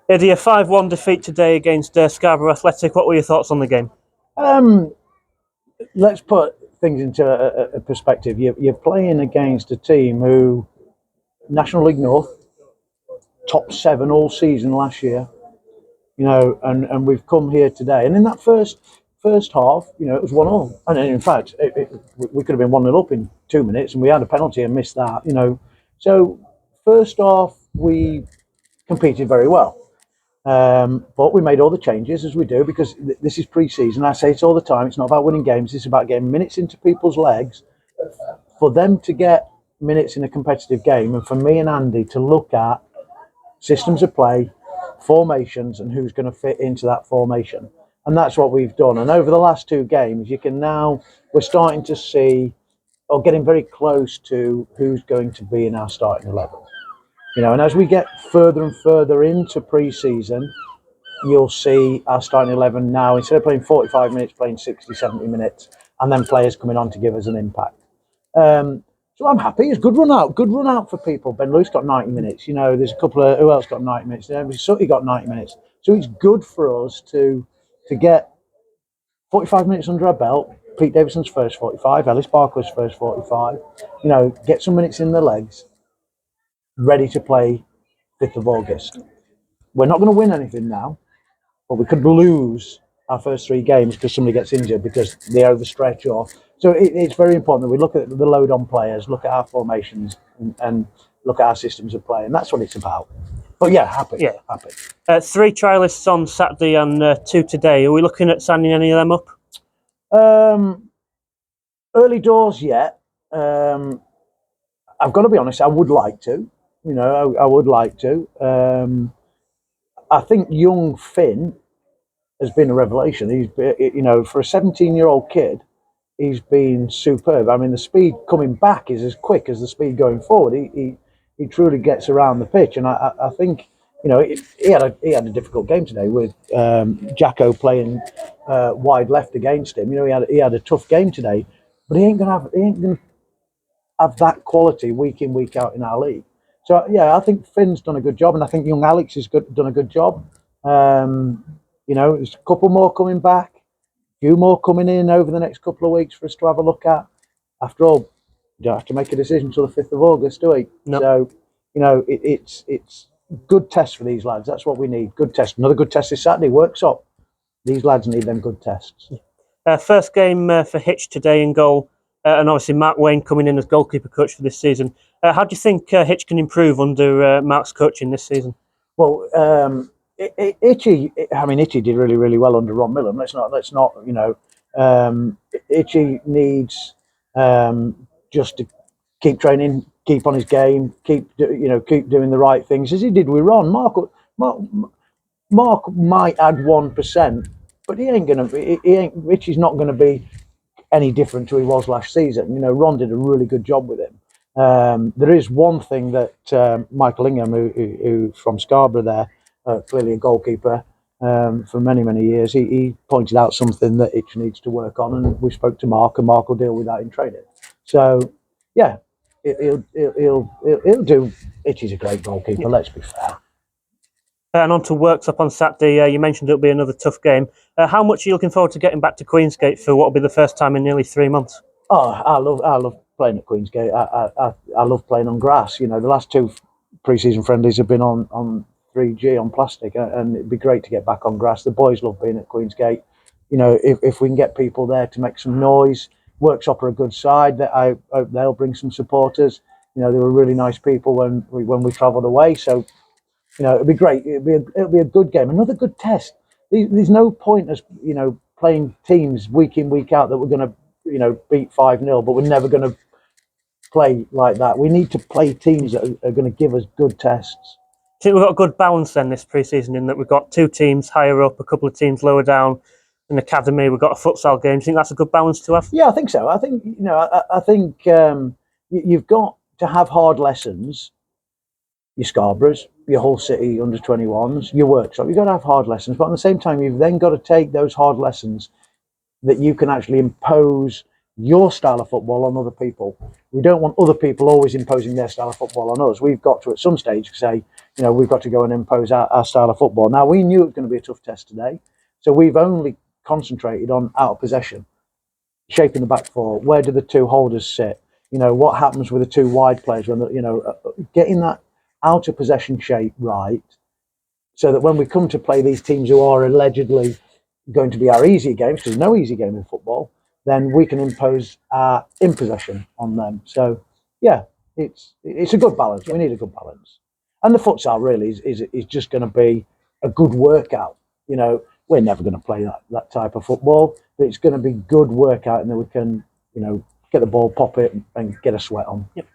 Eddie, a 5-1 defeat today against Scarborough Athletic. What were your thoughts on the game? Let's put things into a perspective. You're playing against a team who, National League North, top 7 all season last year, and we've come here today. And in that first half, it was 1-1. And in fact, we could have been 1-0 up in 2 minutes, and we had a penalty and missed that, So first half, we competed very well. But we made all the changes, as we do, because this is pre-season. I say it all the time. It's not about winning games. It's about getting minutes into people's legs for them to get minutes in a competitive game, and for me and Andy to look at systems of play, formations, and who's going to fit into that formation. And that's what we've done. And over the last 2 games, we're starting to see, or getting very close to, who's going to be in our starting 11. And as we get further and further into pre-season, you'll see our starting 11 now, instead of playing 45 minutes, playing 60, 70 minutes, and then players coming on to give us an impact. So I'm happy. It's good run out for people. Ben Lewis got 90 minutes. There's a couple of, who else got 90 minutes? Sutty got 90 minutes. So it's good for us to get 45 minutes under our belt. Pete Davidson's first 45, Ellis Barker's first 45. Get some minutes in the legs, ready to play 5th of August. We're not going to win anything now, but we could lose our first 3 games because somebody gets injured because they overstretch. So it's very important that we look at the load on players, look at our formations, and look at our systems of play, and that's what it's about. But happy. 3 trialists on Saturday and 2 today. Are we looking at signing any of them up? Early doors yet. I've got to be honest, I would like to. I would like to. I think young Finn has been a revelation. He's, for a 17-year-old kid, he's been superb. I mean, the speed coming back is as quick as the speed going forward. He truly gets around the pitch, and I think he had a difficult game today with Jacko playing wide left against him. He had a tough game today, but he ain't gonna have that quality week in, week out in our league. So I think Finn's done a good job, and I think young Alex has done a good job. There's a couple more coming back, a few more coming in over the next couple of weeks for us to have a look at. After all, you don't have to make a decision until the 5th of August, do we? No. So it's good test for these lads. That's what we need. Good test. Another good test this Saturday. Works up. These lads need them good tests. First game for Hitch today in goal. And obviously Mark Wayne coming in as goalkeeper coach for this season. How do you think Hitch can improve under Mark's coaching this season? Well, Itchy did really, really well under Ron Millen. Let's not. Itchy needs just to keep training, keep on his game, keep doing the right things as he did with Ron. Mark might add 1%, but Itchy's not going to be any different to he was last season. Ron did a really good job with him. There is one thing that Michael Ingham, who from Scarborough there, clearly a goalkeeper for many, many years, he pointed out something that Itch needs to work on, and we spoke to Mark, and Mark will deal with that in training. So, he'll do. Itchy's a great goalkeeper, let's be fair. And on to Works up on Saturday. You mentioned it'll be another tough game. How much are you looking forward to getting back to Queensgate for what will be the first time in nearly 3 months? Oh, I love playing at Queensgate. I love playing on grass. The last 2 pre-season friendlies have been on 3G, on plastic, and it'd be great to get back on grass. The boys love being at Queensgate. If we can get people there to make some noise. Workshop are a good side. That I hope they'll bring some supporters. They were really nice people when we travelled away. So, it'd be great. It'll be a good game. Another good test. There's no point us, playing teams week in, week out that we're going to, beat 5-0, but we're never going to play like that. We need to play teams that are going to give us good tests. I think we've got a good balance then this pre-season in that we've got 2 teams higher up, a couple of teams lower down. An academy, we've got a futsal game. Do you think that's a good balance to have? Yeah, I think so. I think you've got to have hard lessons. Your Scarboroughs, your Hull City under 21s, your Workshop. You've got to have hard lessons, but at the same time, you've then got to take those hard lessons that you can actually impose your style of football on other people. We don't want other people always imposing their style of football on us. We've got to, at some stage, say, we've got to go and impose our style of football. Now, we knew it was going to be a tough test today, so we've only concentrated on out of possession, shaping the back four. Where do the two holders sit? What happens with the two wide players when getting that out of possession shape right, so that when we come to play these teams who are allegedly going to be our easier games, because there's no easy game in football, then we can impose our in possession on them. So yeah, it's a good balance. We need a good balance, and the futsal really is just going to be a good workout. We're never going to play that type of football, but it's going to be good workout, and then we can get the ball, pop it, and get a sweat on. Yep.